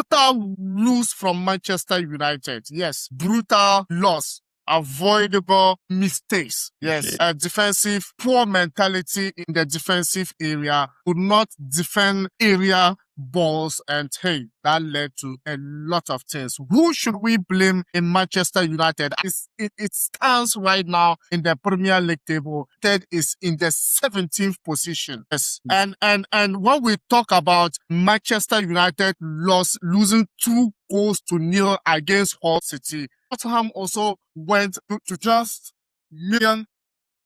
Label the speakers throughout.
Speaker 1: brutal lose from Manchester United. Yes, brutal loss. Avoidable mistakes. Yes, a defensive, poor mentality in the defensive area, could not defend area balls, and hey, that led to a lot of things. Who should we blame in Manchester United? It stands right now in the Premier League table. Ted is in the 17th position. Yes, and when we talk about Manchester United losing 2-0 against Hull City, Tottenham also went to just million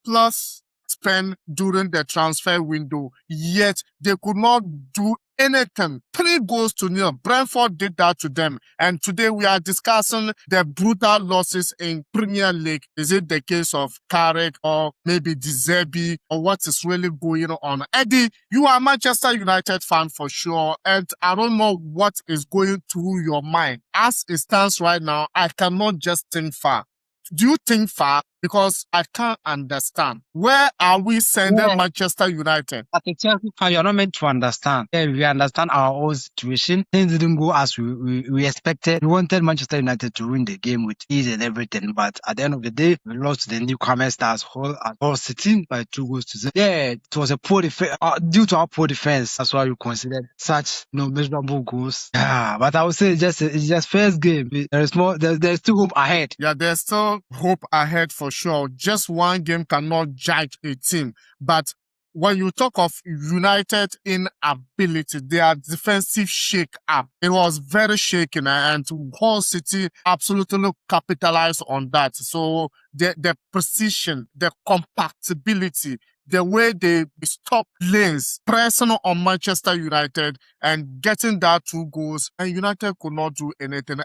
Speaker 1: plus spend during the transfer window, yet they could not do anything. 3-0. Brentford did that to them. And today we are discussing the brutal losses in Premier League. Is it the case of Carrick or maybe Deserbi, or what is really going on? Eddy, you are a Manchester United fan for sure, and I don't know what is going through your mind. As it stands right now, I cannot just think far. Do you think far? Because I can't understand. Where are we sending Manchester United?
Speaker 2: But exactly, you're not meant to understand. Yeah, we understand our own situation. Things didn't go as we expected. We wanted Manchester United to win the game with ease and everything, but at the end of the day, we lost to the newcomers as Hull City by 2-0. Yeah, it was a poor defense. Due to our poor defense, that's why we considered such measurable goals. Yeah, but I would say it's just first game. There's more. There's still hope ahead.
Speaker 1: Yeah, there's still hope ahead for sure. Just one game cannot judge a team. But when you talk of United inability, their defensive shake up, it was very shaky, and Hull City absolutely capitalized on that. So the precision, the compactability, the way they stop lanes, pressing on Manchester United and getting that 2 goals, and United could not do anything.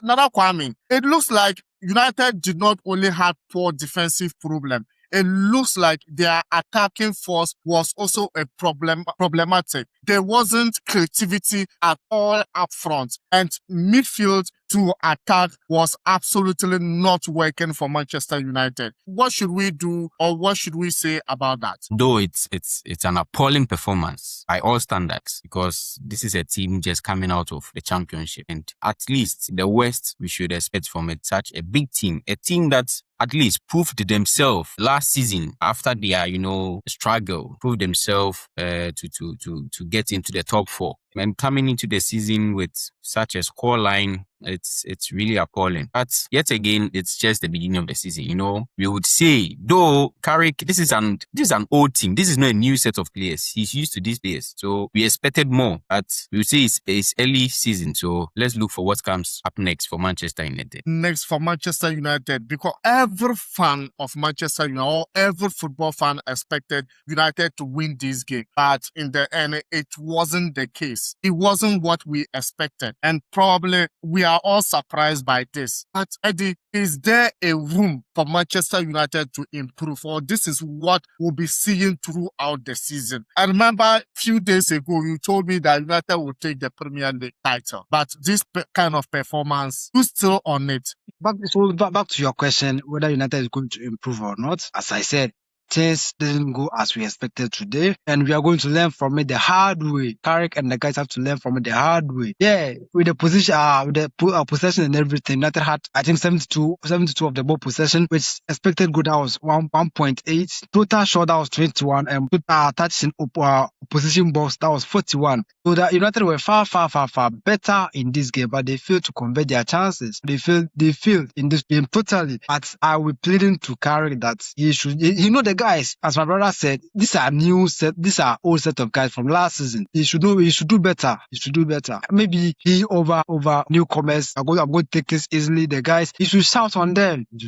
Speaker 1: Another Kwame, it looks like United did not only have poor defensive problem. It looks like their attacking force was also a problematic. There wasn't creativity at all up front, and midfield to attack was absolutely not working for Manchester United. What should we do, or what should we say about that?
Speaker 3: Though it's an appalling performance by all standards, because this is a team just coming out of the championship, and at least the worst we should expect from such a big team, a team that at least proved themselves last season after their, struggle, proved themselves to get into the top 4. And coming into the season with such a scoreline, it's really appalling. But yet again, it's just the beginning of the season. We would say, though Carrick, this is an old team. This is not a new set of players. He's used to these players, so we expected more. But we would say it's early season, so let's look for what comes up next for Manchester United.
Speaker 1: Next for Manchester United, because every fan of Manchester United, or every football fan, expected United to win this game. But in the end, it wasn't the case. It wasn't what we expected, and probably we are all surprised by this. But Eddy, is there a room for Manchester United to improve, or this is what we'll be seeing throughout the season? I remember a few days ago you told me that United will take the Premier League title, but this kind of performance, who's still on it?
Speaker 2: Back to your question, whether United is going to improve or not. As I said, things didn't go as we expected today, and we are going to learn from it the hard way. Carrick and the guys have to learn from it the hard way. Yeah, with the position, with the possession and everything, United had, I think, 72 of the ball possession, which expected good, that was 1.8. Total shot, that was 21, and total touch in opposition box, that was 41. So that United were far better in this game, but they failed to convert their chances. They failed in this game totally. But I will pleading to Carrick that he should, the guys, as my brother said, these are old set of guys from last season. He should do better. Maybe he over newcomers. I'm going to take this easily. The guys, he should shout on them. And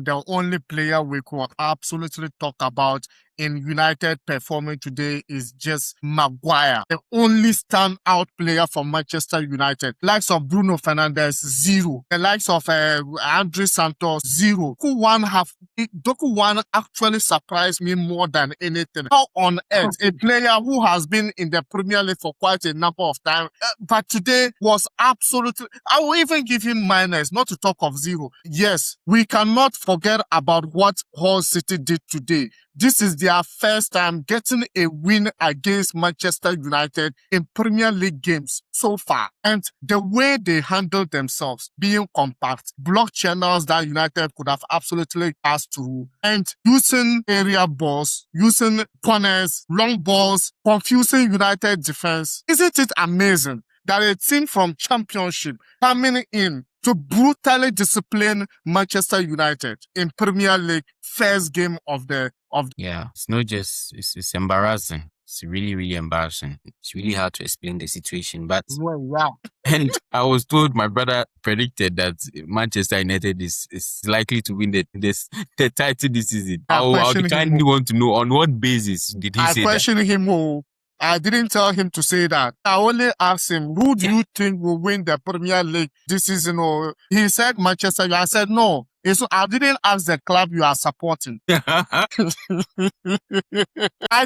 Speaker 1: the only player we could absolutely talk about in United performing today is just Maguire, the only standout player for Manchester United. Likes of Bruno Fernandes, 0. The likes of Andre Santos, 0. Doku one actually surprised me more than anything. How on earth a player who has been in the Premier League for quite a number of time, but today was absolutely, I will even give him minus, not to talk of 0. Yes, we cannot forget about what Hull City did today. This is their first time getting a win against Manchester United in Premier League games so far. And the way they handled themselves, being compact, block channels that United could have absolutely passed through, and using area balls, using corners, long balls, confusing United defense. Isn't it amazing that a team from Championship coming in to brutally discipline Manchester United in Premier League first game of the
Speaker 3: Yeah, it's not just, it's embarrassing. It's really, really embarrassing. It's really hard to explain the situation. But,
Speaker 2: Wow.
Speaker 3: and I was told, my brother predicted that Manchester United is likely to win the title this season. I would kindly want to know on what basis did he say that?
Speaker 1: I questioned him. Oh, I didn't tell him to say that. I only asked him, who do you think will win the Premier League this season? Or he said Manchester. I said no. So I didn't ask the club you are supporting. I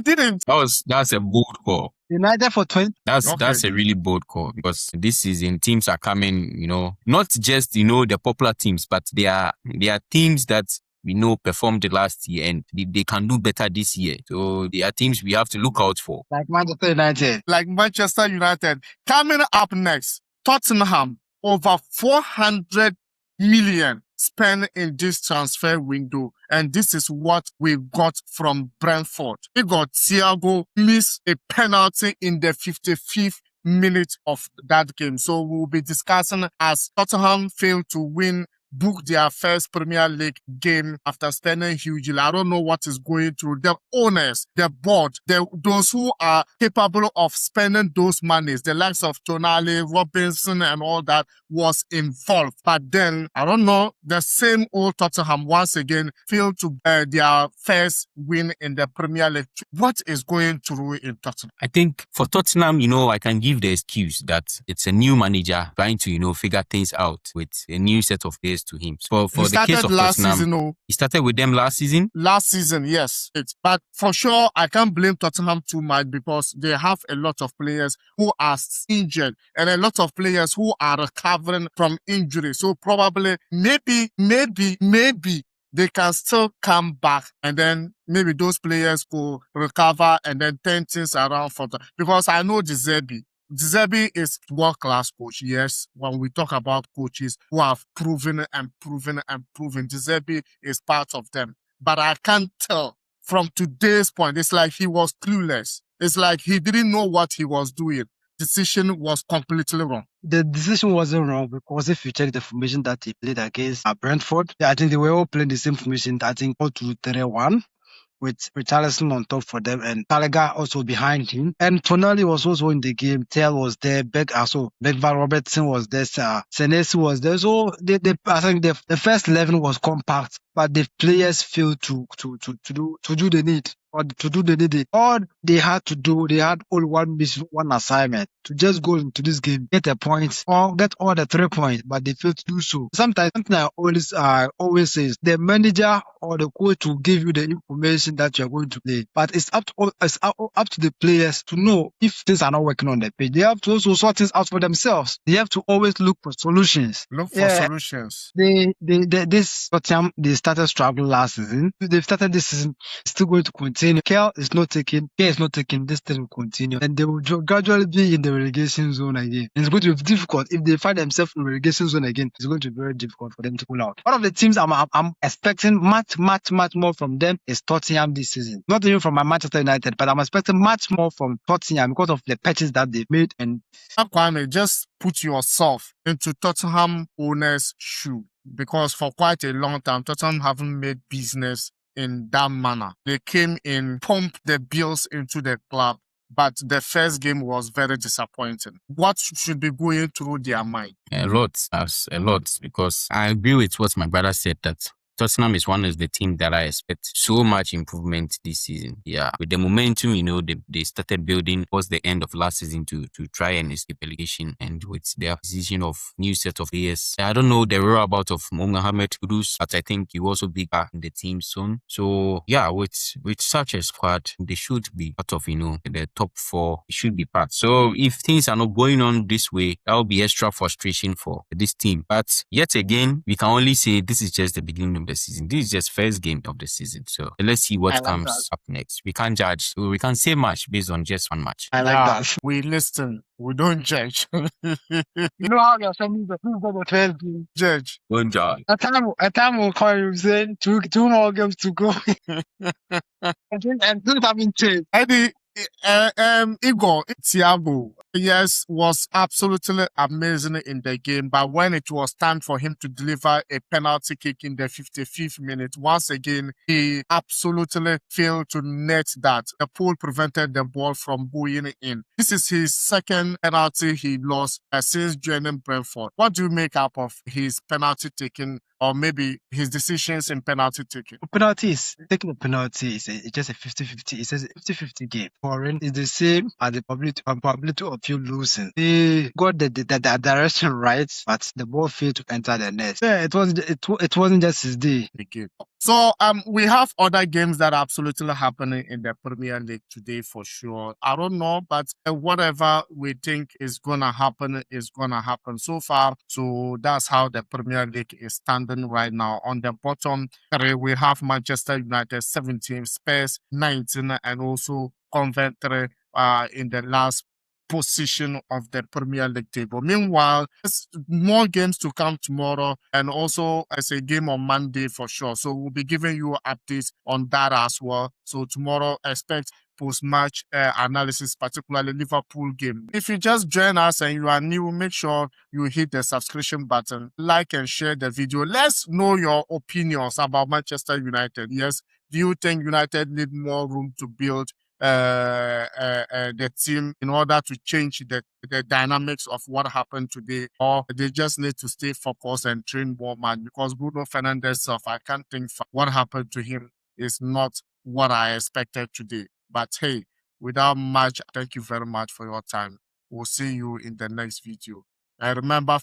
Speaker 1: didn't.
Speaker 3: That's a bold call.
Speaker 2: United for 20.
Speaker 3: That's a really bold call, because this season teams are coming, not just, the popular teams, but they are teams that we know performed last year and they can do better this year. So they are teams we have to look out for.
Speaker 2: Like Manchester United.
Speaker 1: Like Manchester United. Coming up next, Tottenham, over 400 million spent in this transfer window. And this is what we got from Brentford. We got Thiago miss a penalty in the 55th minute of that game. So we'll be discussing as Tottenham failed to book their first Premier League game after spending hugely. I don't know what is going through the owners, the board, those who are capable of spending those monies, the likes of Tonali, Robinson and all that was involved. But then, I don't know, the same old Tottenham once again failed to their first win in the Premier League. What is going through in Tottenham?
Speaker 3: I think for Tottenham, I can give the excuse that it's a new manager trying to, figure things out with a new set of players to him. For the case of Tottenham, he started with them last season?
Speaker 1: Last season, yes. But for sure, I can't blame Tottenham too much because they have a lot of players who are injured and a lot of players who are recovering from injury. So probably, maybe, they can still come back and then maybe those players will recover and then turn things around for them. Because I know De Zerbi is world-class coach, yes. When we talk about coaches who have proven and proven and proven, De Zerbi is part of them. But I can't tell from today's point, it's like he was clueless. It's like he didn't know what he was doing. Decision was completely wrong.
Speaker 2: The decision wasn't wrong because if you check the formation that he played against Brentford, I think they were all playing the same formation. I think 4-2-3-1. With Richarlison on top for them and Gallagher also behind him. And Tonali was also in the game. Tell was there. Begvar Robertson was there. Senesi was there. So I think the first 11 was compact, but the players failed to do the need. Or to do the needed. All they had to do, they had only one mission, one assignment to just go into this game, get a point, or get all the 3 points, but they failed to do so. Sometimes something I always say is the manager or the coach will give you the information that you're going to play, but it's up to the players to know if things are not working on the pitch. They have to also sort things out for themselves. They have to always look for solutions.
Speaker 1: Solutions.
Speaker 2: This Tottenham, they started struggling last season. They've started this season, still going to continue. Care is not taking. This thing will continue, and they will gradually be in the relegation zone again. And it's going to be difficult if they find themselves in the relegation zone again. It's going to be very difficult for them to pull out. One of the teams I'm expecting much more from them is Tottenham this season. Not even from my Manchester United, but I'm expecting much more from Tottenham because of the patches that they've made. And
Speaker 1: Kwame, just put yourself into Tottenham owners' shoe, because for quite a long time, Tottenham haven't made business in that manner. They came in, pumped the bills into the club, but the first game was very disappointing. What should be going through their mind?
Speaker 3: A lot, because I agree with what my brother said, that Tottenham is one of the teams that I expect so much improvement this season. Yeah, with the momentum, they started building towards the end of last season to try and escape relegation, and with the acquisition of new set of players. I don't know the whereabouts of Mohamed Kudus, but I think he will also be back in the team soon. So yeah, with such a squad, they should be part of the top 4. It should be part. So if things are not going on this way, that will be extra frustration for this team. But yet again, we can only say this is just the beginning of the season. This is just first game of the season. So let's see what comes up next. We can't judge. We can't say much based on just one match.
Speaker 2: I like that.
Speaker 1: We listen. We don't judge.
Speaker 2: You know how you're sending the who's got the first game?
Speaker 1: Judge.
Speaker 3: Don't judge.
Speaker 2: A time will call you saying two more games to go. and things have been changed.
Speaker 1: Eddy, Igor Thiago, yes, was absolutely amazing in the game, but when it was time for him to deliver a penalty kick in the 55th minute, once again, he absolutely failed to net that. The pole prevented the ball from going in. This is his second penalty he lost since joining Brentford. What do you make up of his penalty taking, or maybe his decisions in penalty taking?
Speaker 2: Penalties, taking a penalty is just a 50-50. It's a 50-50 game. Foreign is the same as the probability of you losing. They got the direction right, but the ball failed to enter the net. Yeah, it wasn't just his day.
Speaker 1: Okay. So we have other games that are absolutely happening in the Premier League today for sure. I don't know, but whatever we think is gonna happen is gonna happen so far. So that's how the Premier League is standing right now. On the bottom three, we have Manchester United 17, Spurs 19, and also Coventry in the last position of the Premier League table. Meanwhile, there's more games to come tomorrow and also as a game on Monday for sure. So we'll be giving you updates on that as well. So tomorrow, expect post-match analysis, particularly Liverpool game. If you just join us and you are new, make sure you hit the subscription button, like and share the video. Let's know your opinions about Manchester United. Yes, do you think United need more room to build the team in order to change the dynamics of what happened today, or they just need to stay focused and train more man? Because Bruno Fernandes, I can't think what happened to him is not what I expected today. But hey, without much, thank you very much for your time. We'll see you in the next video. And remember,